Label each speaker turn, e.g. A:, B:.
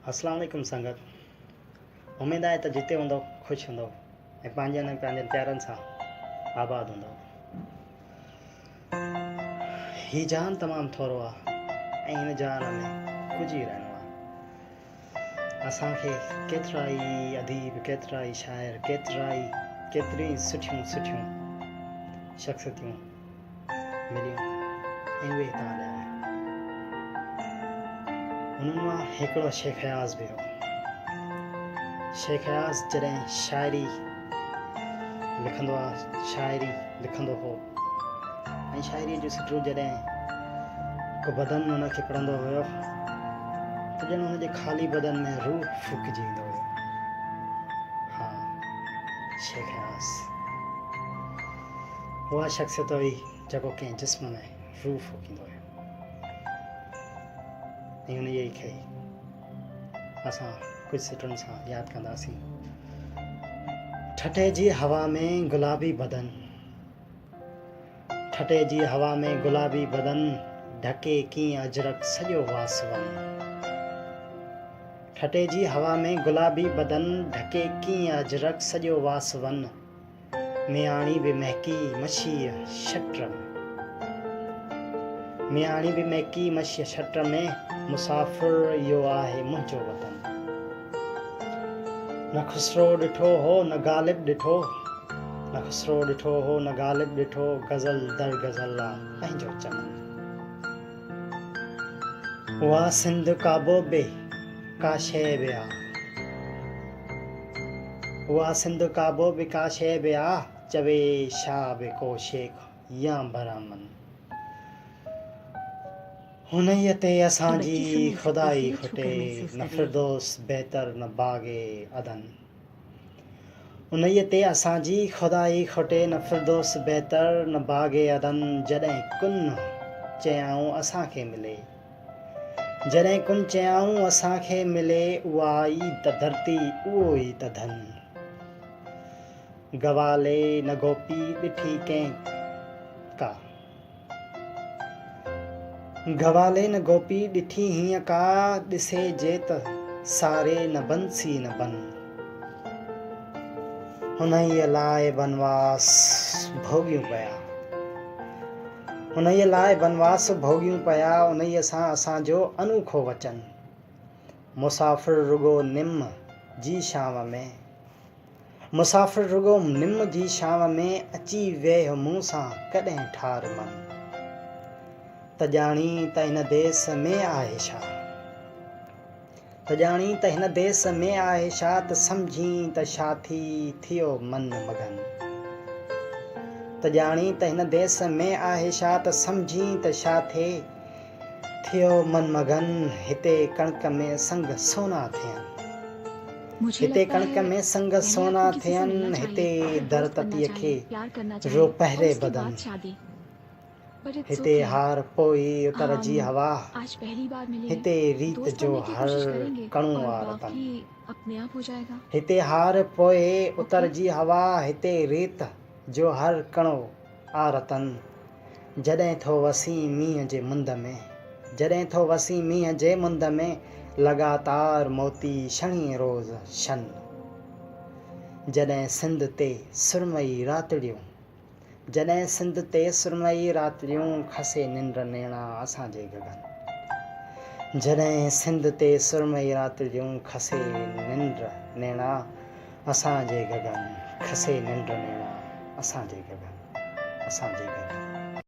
A: अस्सलाम वालेकुम संगत। उम्मीद है तो जिते हूंदो खुश हूंदो ऐं पंहिंजनि प्यारनि सां आबाद हूंदो। ही जान तमामु थोरो आहे ऐं हिन जान में कुझु ई रहणो आहे। असांखे केतिरा ई अदीब, केतिरा ई शाइर, केतिरियूं सुठियूं शख़्सियतूं मिलियूं ऐं उहे हितां हलिया आहिनि। उन्हनि मां हिकिड़ो शेख हयाज़ बि हो। शेख हयाज़ जॾहिं शाइरी लिखंदो हो ऐं शाइरीअ जो सिटरूं जॾहिं को बदन हुनखे पढ़ंदो हुयो त ॼण हुनजे ख़ाली बदन में रूह फूकिजी ईंदो हुयो। हा, शेख हयाज़ उहा शख़्सियत हुई जेको कंहिं जिस्म में रूह फूकींदो हुयो ऐं उन ई खे असां कुझु सिटरुनि सां यादि कंदासीं। ठठे जी हवा में गुलाबी बदन, ठठे जी हवा में गुलाबी बदन, ढके कीअं अजरक सॼो वासवन। ठठे जी हवा में गुलाबी बदन, ढके कीअं अजरक सॼो वासवन। मियाणी बि महकी मशीअ शटर में, मियाणी बि महकी मशीअ शटर में, मुसाफ़िर इहो आहे मुंहिंजो वतन। न खुसरो ॾिठो हो न ग़ालिब ॾिठो, न खुसरो ॾिठो हो न ग़ालिब ॾिठो, गज़ल दर गज़ल आहे पंहिंजो चमन। उहा सिंध काबो बि का शइ बि आहे, उहा सिंध काबो बि का शइ बि आहे, चवे छा बि को शेख या बरामन। हुनईअ ते असांजी खुदाई खुटे, न फिरदौस बहितर न बाग़े अदन। उन्हीअ ते असांजी खुदाई खुटे, न फिरदौस बहितर न बाग़े अदन। जॾहिं कुन चयाऊं असांखे मिले, जॾहिं कुन चयाऊं असांखे मिले, उहा ई त धरती उहो ई त धन। गवाले न गोपी ॾिठी कंहिं का, गवाले न गोपी ॾिठी हीअं का, ॾिसे जे त सारे न बंसी न बन। हुनईअ लाइ बनवास भोॻियूं पिया, हुनईअ लाइ बनवास भोॻियूं पिया, उन्हीअ सां असांजो अनूखो वचन। मुसाफ़िर रुगो निम जी छांव में, मुसाफ़िर रुगो निम जी छांव में, अची वेह मूं सां कॾहिं ठार मन। त ॼाणी त हिन देस में आहे छा, त ॼाणी त हिन देस में आहे छा, त सम्झी त छा थी थियो मन मगन। त ॼाणी त हिन देस में आहे छा, त सम्झी त छा थियो मन मगन। हिते कणक में संग सोना थियनि, हिते कणक में संग सोना थियनि, हिते दरततीअ खे रो पहिरे बदन। हिते हार पोइ उतर जी हवा, हिते रीत जो हर कणो आ रतन। हिते हार पोइ उतर जी हवा, हिते रीत जो हर कणो आ रतन। जॾहिं थो वसी मींहं जे मुंद में, जॾहिं थो वसी मींहं जे मुंद में, लॻातार मोती छणी रोज़ शन। जॾहिं सिंध ते सुरमई रातड़ियूं, जॾहिं सिंध ते सुरमई रातड़ियूं, खसे निंड नेणा असांजे गगन। जॾहिं सिंध ते सुरमई रातड़ियूं, खसे निंड नेणा असांजे गगन, खसे निंड नेणा असांजे गगन, असांजे गगन।